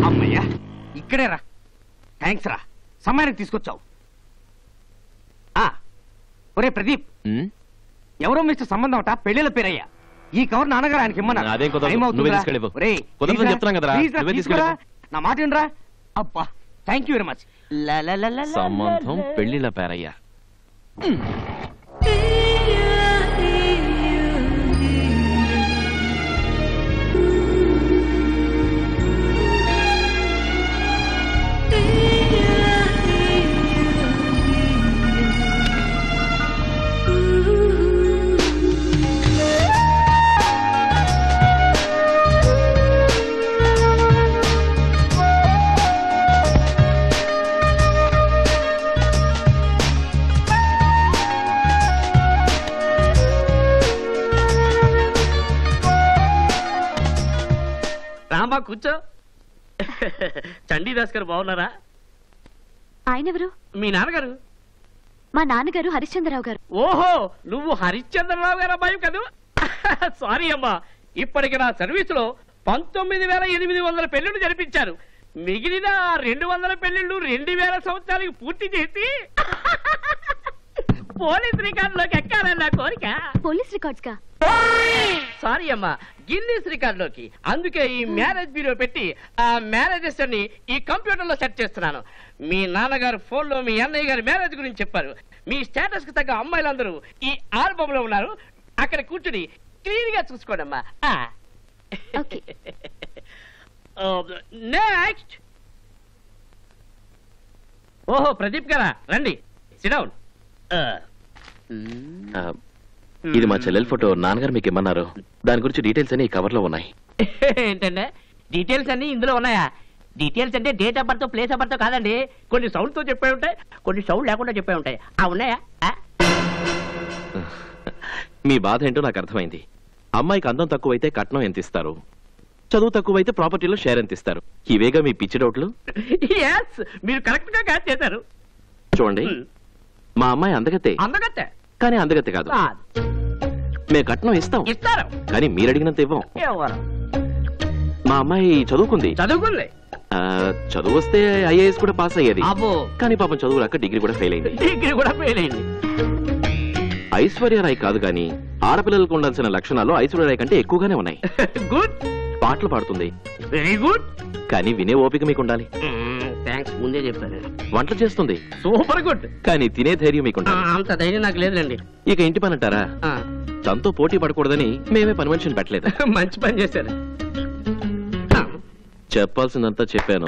అమ్మయ్యా ఇక్కడే రా. థ్యాంక్స్ రా, సమయానికి తీసుకొచ్చావు. ఒరే ప్రదీప్, ఎవరో మిస్టర్ సంబంధం అట, పెళ్లిల పేరయ్యా. ఈ కవర్ నాన్నగారు ఆయనకి ఇమ్మన్నారు. నా మాట ఏంట్రా? అబ్బా థ్యాంక్ యూ వెరీ మచ్. సంబంధం పెళ్లిల పేరయ్యా. రామా కూర్చో. చండీదాస్ గారు బాగున్నారా? ఆయన ఎవరు? మీ నాన్నగారు. మా నాన్నగారు హరిశ్చంద్రరావు గారు. ఓహో, నువ్వు హరిశ్చంద్రరావు గారు అబ్బాయి కదూ? సారీ అమ్మా, ఇప్పటికి నా సర్వీసులో 19,800 పెళ్లిళ్ళు జరిపించారు. మిగిలిన 200 పెళ్లిళ్ళు 2000 సంవత్సరాలకు పూర్తి చేసి పోలీస్ రికార్డులోకి ఎక్కారని నా కోరిక. పోలీస్ రికార్డ్స్ కా? సారీ అమ్మా, గిన్నీస్ రికార్డులోకి. అందుకే ఈ మ్యారేజ్ బ్యూరో పెట్టి ఆ మ్యారేజెస్ అన్ని ఈ కంప్యూటర్ లో సెట్ చేస్తున్నాను. మీ నాన్నగారు ఫోన్ లో మీ అన్నయ్య గారి మ్యారేజ్ గురించి చెప్పారు. మీ స్టేటస్ కి తగ్గ అమ్మాయిలందరూ ఈ ఆల్బమ్ లో ఉన్నారు. అక్కడ కూర్చుని క్లీన్ గా చూసుకోండి అమ్మా. నెక్స్ట్. ఓహో ప్రదీప్ గారా, రండి, సిట్ డౌన్. ఇది మా చెల్లెల ఫోటో. నాన్నగారు మీకు ఇమ్మన్నారు. దాని గురించి డీటెయిల్స్ అన్ని ఈ కవర్ లో ఉన్నాయి. ఏంటంటే డీటెయిల్స్ అన్ని ఇందులో ఉన్నాయా? డీటెయిల్స్ అంటే date of birth, place of birth కాదండి. కొన్ని సౌండ్ తో చెప్పే ఉంటాయి, కొన్ని సౌండ్ లేకుండా చెప్పే ఉంటాయి. ఉన్నాయా? మీ బాధ ఏంటో నాకు అర్థమైంది. అమ్మాయికి అందం తక్కువైతే కట్నం ఎంత ఇస్తారు, చదువు తక్కువైతే ప్రాపర్టీలో షేర్ ఎంత ఇస్తారు? ఇవేగా మీ పిచ్చి డౌట్లు. మీరు కరెక్ట్ గా క్యాచ్ చేశారు. చూడండి, మా అమ్మాయి అందగతే. అందగతే కానీ అందగతే కాదు. మేము కట్నం ఇస్తాం, ఇస్తారు, కానీ మీరు అడిగినంత ఇవ్వం. మా అమ్మాయి చదువుకుంది. చదువు వస్తే ఐఏఎస్ కూడా పాస్ అయ్యేది. కానీ పాపం చదువు రాక డిగ్రీ కూడా ఫెయిల్ అయింది. ఐశ్వర్యరాయ్ కాదు కానీ ఆడపిల్లలకు ఉండాల్సిన లక్షణాలు ఐశ్వర్యరాయ్ కంటే ఎక్కువగానే ఉన్నాయి. గుడ్. పాటలు పాడుతుంది. Very good. కానీ వినే ఓపిక మీకు ఉండాలి. థ్యాంక్స్, ముందే చెప్పాను. వంటలు చేస్తుంది. Super good. కానీ తినే ధైర్యం మీకు ఉండాలి. అంత ధైర్యం నాకు లేదులేండి. ఇక ఇంటి పని అంటారా? తనతో పోటీ పడకూడదని మేమే పని మనిషిని పెట్టలేదు. మంచి పని చేశారు. చెప్పాల్సిందంతా చెప్పాను.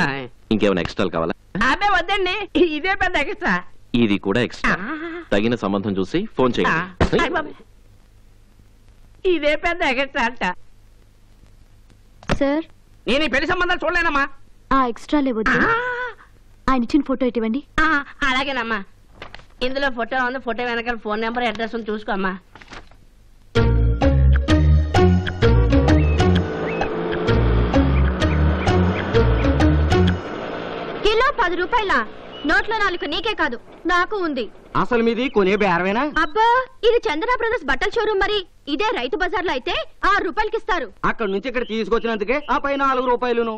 ఇంకేమైనా ఎక్స్ట్రాలు కావాలా? అదే వద్దండి, ఇదే పెద్ద ఎక్స్ట్రా. ఇది కూడా ఎక్స్ట్రా. తగిన సంబంధం చూసి ఫోన్ చేయండి. ఇదే పెద్ద ఎక్స్ట్రా అంట. సార్, నేను ఈ పెళ్లి సంబంధాలు చూడలేనమ్మా. ఆ ఎక్స్ట్రా లేవద్దు. ఆయన ఇచ్చిన ఫోటో ఇవ్వండి. అలాగేనమ్మా. ఇందులో ఫోటో ఉంది. ఫోటో వెనకాల ఫోన్ నెంబర్, అడ్రస్ ఉంది, చూసుకోమ్మా. కిలో 10 రూపాయల నోట్లో 4 నీకే కాదు నాకు ఉంది. అసలు మీది కొనే బేరమేనా? అబ్బా, ఇది చందన బ్రదర్స్ బట్టల షోరూమ్. మరి ఇదే రైతు బజార్ లో అయితే 6 రూపాయలకి ఇస్తారు. అక్కడ నుంచి ఇక్కడ తీసుకొచ్చినందుకే ఆ పై 4 రూపాయలును.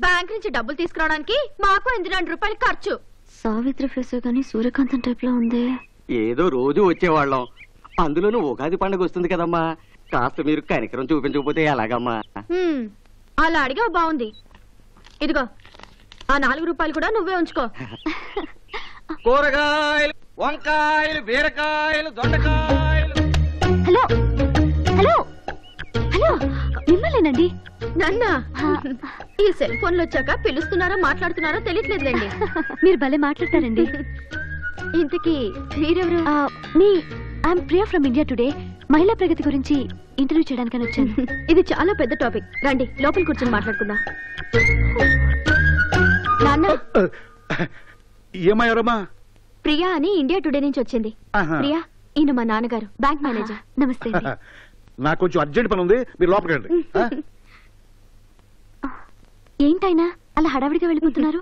బ్యాంక్ నుంచి డబ్బులు తీసుకురావడానికి మాకు 2 రూపాయలు ఖర్చు. సావిత్రి ఫేస్ గానీ సూర్యకాంతం టైప్ లో ఉంది. ఏదో రోజు వచ్చేవాళ్ళం, అందులోనూ ఉగాది పండుగ వస్తుంది కదమ్మా. కాస్త మీరు కనికరం చూపించకపోతే ఎలాగమ్మా? అలా అడిగావు, బాగుంది. ఇదిగో ఆ 4 రూపాయలు కూడా నువ్వే ఉంచుకో. కూరగాయలు, వంకాయలు, బీరకాయలు, దొండకాయలు. హలో హలో హలో, మిమ్మల్నేనండి. నన్నా? ఈ సెల్ ఫోన్లు వచ్చాక పిలుస్తున్నారో మాట్లాడుతున్నారో తెలియట్లేదులేండి. మీరు భలే మాట్లాడతారండి. ఇంతకీ మీరెవరు? I'm Priya from India today. మహిళా ప్రగతి గురించి ఇంటర్వ్యూ చేయడానికని వచ్చాను. ఇది చాలా పెద్ద టాపిక్. రండి లోపల కూర్చొని మాట్లాడుకుందాం. నాన్న, ఏమయ్యారమ్మా? ప్రియా అని ఇండియా టుడే నుంచి వచ్చింది. ప్రియా, ఈయన మా నాన్నగారు, బ్యాంక్ మేనేజర్. నమస్తే. నాకు కొంచెం అర్జెంట్ పని ఉంది, మీరు లోపలికి రండి. ఏంటైనా అలా హడావిడిగా వెళ్ళిపోతున్నారు?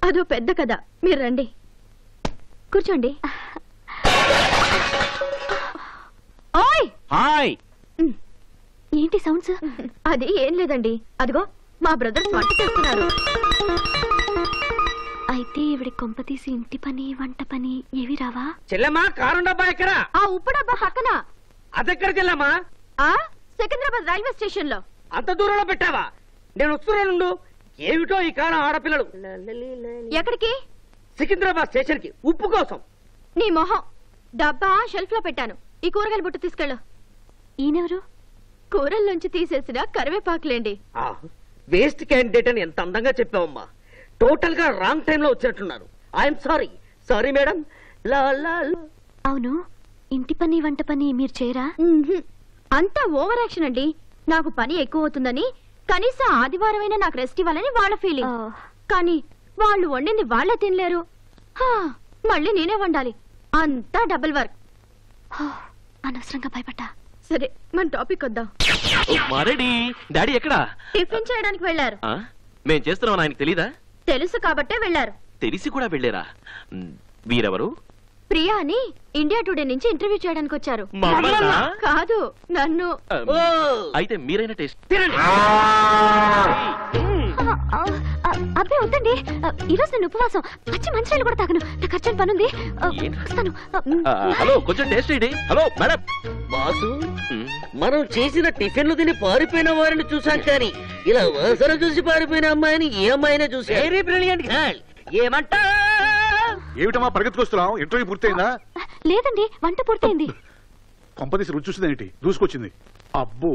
అదో పెద్ద కథ, మీరు రండి కూర్చోండి. ఓయ్, హాయ్. ఏంటి సౌండ్స్? అది ఏం లేదండి, అదిగో మా బ్రదర్స్ వంట చేస్తున్నారు. అయితే ఇవిడి కొంప తీసి ఇంటి పని వంట పని ఏవి రావా? చెల్లెమ్మా కారు డబ్బా ఎక్కడా? ఆ ఉప్పు డబ్బా పక్కన. అదెక్కడ చెల్లెమ్మా? ఆ సికింద్రాబాద్ రైల్వే స్టేషన్ లో. అంత దూరంలో పెట్టావా? నేను వస్తున్నానుండు. ఏమిటో ఈ కాలం ఆడపిల్లలు. ఎక్కడికి? సికింద్రాబాద్ స్టేషన్ కి ఉప్పు కోసం. నీ మొహం. డబ్బా షెల్ఫ్ లో పెట్టాను. ఈ కూరగాయల బుట్ట తీసుకెళ్ళు. ఈయనెవరు? కూరల్లోంచి తీసేసిన కరివేపాకులేండి. వేస్ట్ క్యాండిడేట్ అని ఎంత అందంగా చెప్పావమ్మా. టోటల్ గా రాంగ్ టైం లో వచ్చినట్టున్నారు. I'm sorry. Sorry madam. అవును, ఇంటి పని వంట పని మీరు చేయరా? అంతా ఓవర్ యాక్షన్ అండి. నాకు పని ఎక్కువ అవుతుందని కనీసం ఆదివారమైనా నాకు రెస్ట్ ఇవ్వాలని వాళ్ళ ఫీలింగ్. కానీ వాళ్ళు వండింది వాళ్ళే తినలేరు. మళ్ళీ నేనే వండాలి. అంతా డబుల్ వర్క్. అనవసరంగా భయపడ్డా. సరే మన టాపిక్ వద్దాం. డాడీ ఎక్కడా? టిఫిన్ చేయడానికి వెళ్ళారు. మేం చేస్తున్నాం ఆయనకు తెలీదా? తెలుసు కాబట్టే వెళ్ళారు. తెలిసి కూడా వెళ్ళారా? వీరెవరు? ప్రియా అని ఇండియా టుడే నుంచి ఇంటర్వ్యూ చేయడానికి వచ్చారు. కాదు, నన్ను. అయితే మీరైనా టేస్ట్. అబ్బే వద్దండి, ఈరోజు నేను ఉపవాసం. పచ్చి మంచినీళ్ళు కూడా తాగను. నాకు అర్జెంట్ పనుంది. హలో, కొంచెం టేస్ట్ చేయండి. Hello madam. బాసు, మనం చేసిన టిఫిన్లు తిని పారిపోయిన వారిని చూసాం, కానీ ఇలా వసర చూసి పారిపోయిన అమ్మాయిని ఏ అమ్మాయినే చూసి. Very brilliant girl. ఏమంటా? ఏమిటమ్మా పరిగెత్తుకొస్తున్నావు? ఇంటర్వ్యూ పూర్తయిందా? లేదండి, వంట పూర్తయింది. కొంపదీసి రుచి చూసిందేంటి? దూసుకొచ్చింది. అబ్బో,